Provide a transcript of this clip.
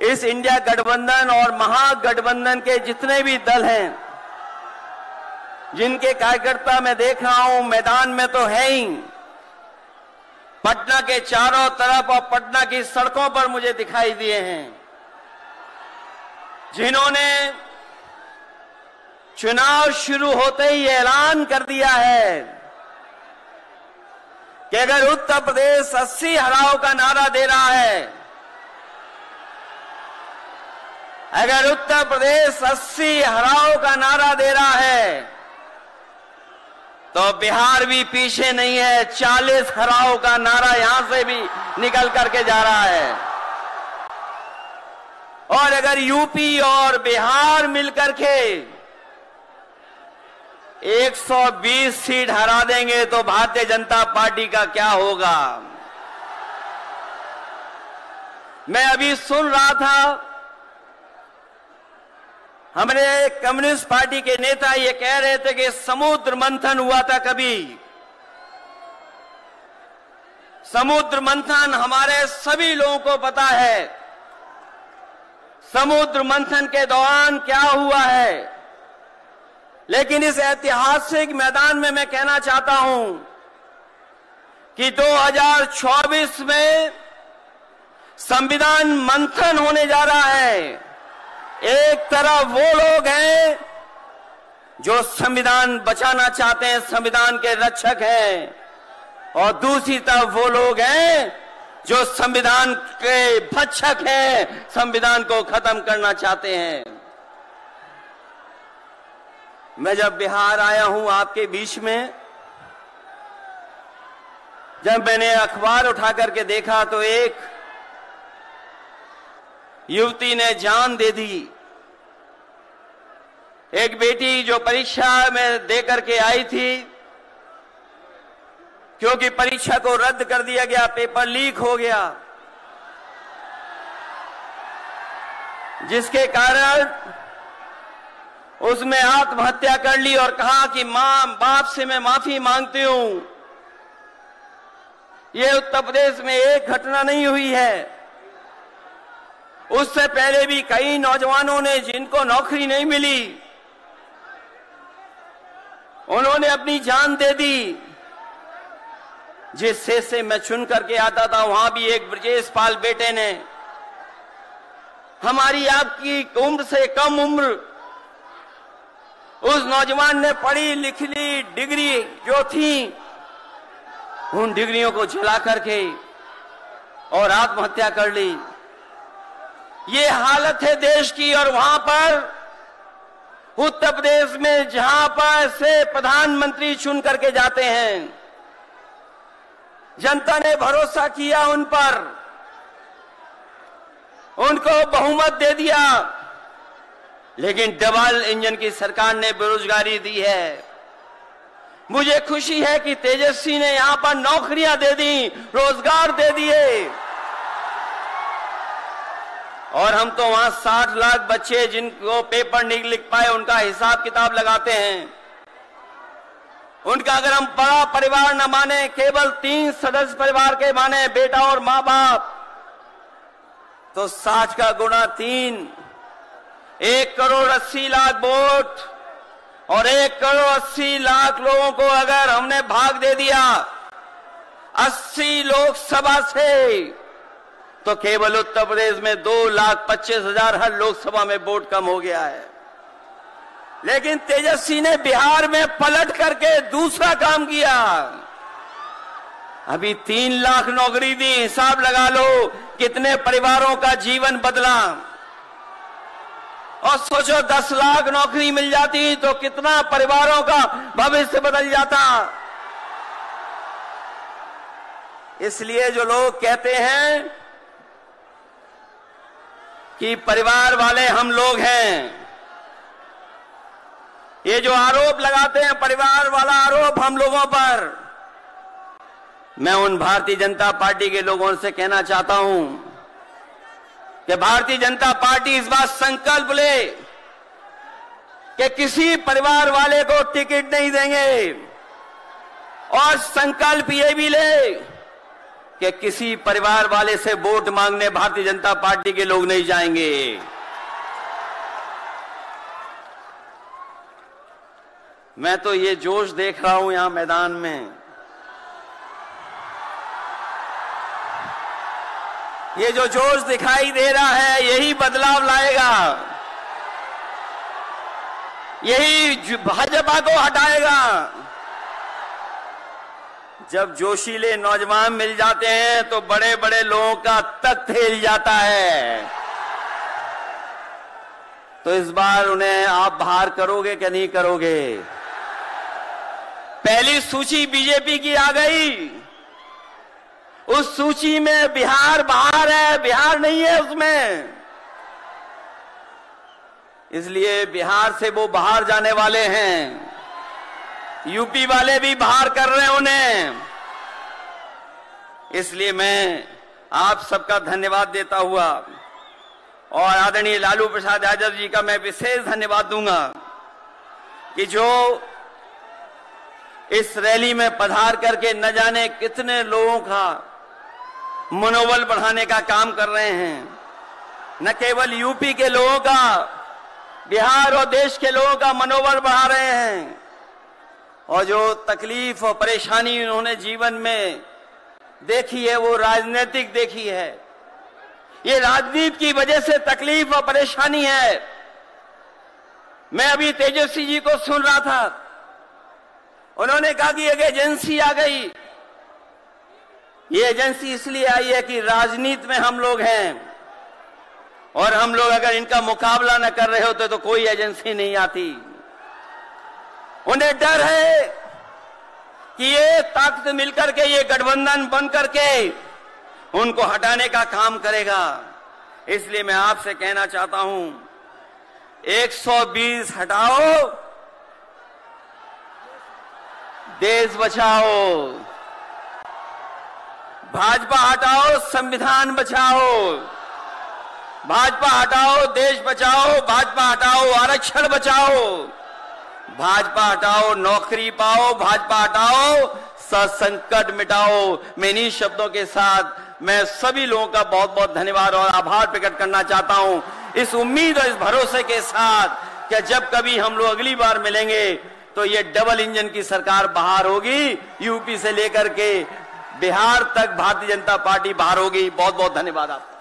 इस इंडिया गठबंधन और महागठबंधन के जितने भी दल हैं, जिनके कार्यकर्ता मैं देख रहा हूं मैदान में तो है ही, पटना के चारों तरफ और पटना की सड़कों पर मुझे दिखाई दिए हैं, जिन्होंने चुनाव शुरू होते ही ऐलान कर दिया है कि अगर उत्तर प्रदेश 80 हराओ का नारा दे रहा है, अगर उत्तर प्रदेश 80 हराओ का नारा दे रहा है, तो बिहार भी पीछे नहीं है। 40 हराओ का नारा यहां से भी निकल करके जा रहा है। और अगर यूपी और बिहार मिलकर के 120 सीट हरा देंगे तो भारतीय जनता पार्टी का क्या होगा। मैं अभी सुन रहा था, हमारे कम्युनिस्ट पार्टी के नेता ये कह रहे थे कि समुद्र मंथन हुआ था कभी। समुद्र मंथन हमारे सभी लोगों को पता है, समुद्र मंथन के दौरान क्या हुआ है। लेकिन इस ऐतिहासिक मैदान में मैं कहना चाहता हूं कि 2024 में संविधान मंथन होने जा रहा है। एक तरफ वो लोग हैं जो संविधान बचाना चाहते हैं, संविधान के रक्षक हैं, और दूसरी तरफ वो लोग हैं जो संविधान के भक्षक हैं, संविधान को खत्म करना चाहते हैं। मैं जब बिहार आया हूं आपके बीच में, जब मैंने अखबार उठा करके देखा तो एक युवती ने जान दे दी। एक बेटी जो परीक्षा में दे करके आई थी, क्योंकि परीक्षा को रद्द कर दिया गया, पेपर लीक हो गया, जिसके कारण उसने आत्महत्या कर ली और कहा कि मां बाप से मैं माफी मांगती हूं। यह उत्तर प्रदेश में एक घटना नहीं हुई है, उससे पहले भी कई नौजवानों ने, जिनको नौकरी नहीं मिली, उन्होंने अपनी जान दे दी। जिस से मैं चुन करके आता था, वहां भी एक ब्रजेश पाल बेटे ने, हमारी आपकी उम्र से कम उम्र, उस नौजवान ने पढ़ी लिखी डिग्री जो थी, उन डिग्रियों को जला करके और आत्महत्या कर ली। ये हालत है देश की। और वहां पर उत्तर प्रदेश में जहां पर से प्रधानमंत्री चुन करके जाते हैं, जनता ने भरोसा किया उन पर, उनको बहुमत दे दिया, लेकिन डबल इंजन की सरकार ने बेरोजगारी दी है। मुझे खुशी है कि तेजस्वी ने यहां पर नौकरियां दे दी, रोजगार दे दिए, और हम तो वहां 60 लाख बच्चे जिनको पेपर नहीं लिख पाए, उनका हिसाब किताब लगाते हैं। उनका अगर हम बड़ा परिवार न माने, केवल 3 सदस्य परिवार के माने, बेटा और मां बाप, तो 60 का गुणा 3, 1 करोड़ 80 लाख वोट, और 1 करोड़ 80 लाख लोगों को अगर हमने भाग दे दिया 80 लोकसभा से, तो केवल उत्तर प्रदेश में 2,25,000 हर लोकसभा में वोट कम हो गया है। लेकिन तेजस्वी ने बिहार में पलट करके दूसरा काम किया। अभी 3 लाख नौकरी दी, हिसाब लगा लो कितने परिवारों का जीवन बदला। और सोचो 10 लाख नौकरी मिल जाती तो कितना परिवारों का भविष्य बदल जाता। इसलिए जो लोग कहते हैं कि परिवार वाले हम लोग हैं, ये जो आरोप लगाते हैं परिवार वाला आरोप हम लोगों पर, मैं उन भारतीय जनता पार्टी के लोगों से कहना चाहता हूं कि भारतीय जनता पार्टी इस बात संकल्प ले कि किसी परिवार वाले को टिकट नहीं देंगे, और संकल्प ये भी ले कि किसी परिवार वाले से वोट मांगने भारतीय जनता पार्टी के लोग नहीं जाएंगे। मैं तो ये जोश देख रहा हूं यहां मैदान में, ये जो जोश दिखाई दे रहा है यही बदलाव लाएगा, यही भाजपा को हटाएगा। जब जोशीले नौजवान मिल जाते हैं तो बड़े बड़े लोगों का तख्त हिल जाता है। तो इस बार उन्हें आप बाहर करोगे कि नहीं करोगे? पहली सूची बीजेपी की आ गई, उस सूची में बिहार बाहर है, बिहार नहीं है उसमें। इसलिए बिहार से वो बाहर जाने वाले हैं, यूपी वाले भी बाहर कर रहे हैं उन्हें। इसलिए मैं आप सबका धन्यवाद देता हुआ और आदरणीय लालू प्रसाद यादव जी का मैं विशेष धन्यवाद दूंगा कि जो इस रैली में पधार करके न जाने कितने लोगों का मनोबल बढ़ाने का काम कर रहे हैं। न केवल यूपी के लोगों का, बिहार और देश के लोगों का मनोबल बढ़ा रहे हैं। और जो तकलीफ और परेशानी उन्होंने जीवन में देखी है वो राजनीतिक देखी है। ये राजनीति की वजह से तकलीफ और परेशानी है। मैं अभी तेजस्वी जी को सुन रहा था, उन्होंने कहा कि एक एजेंसी आ गई। ये एजेंसी इसलिए आई है कि राजनीति में हम लोग हैं और हम लोग अगर इनका मुकाबला न कर रहे होते तो कोई एजेंसी नहीं आती। उन्हें डर है कि ये ताकत मिलकर के, ये गठबंधन बन करके उनको हटाने का काम करेगा। इसलिए मैं आपसे कहना चाहता हूं, 120 हटाओ, देश बचाओ। भाजपा हटाओ, संविधान बचाओ। भाजपा हटाओ, देश बचाओ। भाजपा हटाओ, आरक्षण बचाओ। भाजपा हटाओ, नौकरी पाओ। भाजपा हटाओ, संकट मिटाओ। मैं इन्हीं शब्दों के साथ मैं सभी लोगों का बहुत बहुत धन्यवाद और आभार प्रकट करना चाहता हूं, इस उम्मीद और इस भरोसे के साथ कि जब कभी हम लोग अगली बार मिलेंगे तो ये डबल इंजन की सरकार बाहर होगी, यूपी से लेकर के बिहार तक भारतीय जनता पार्टी बाहर होगी। बहुत बहुत धन्यवाद आपका।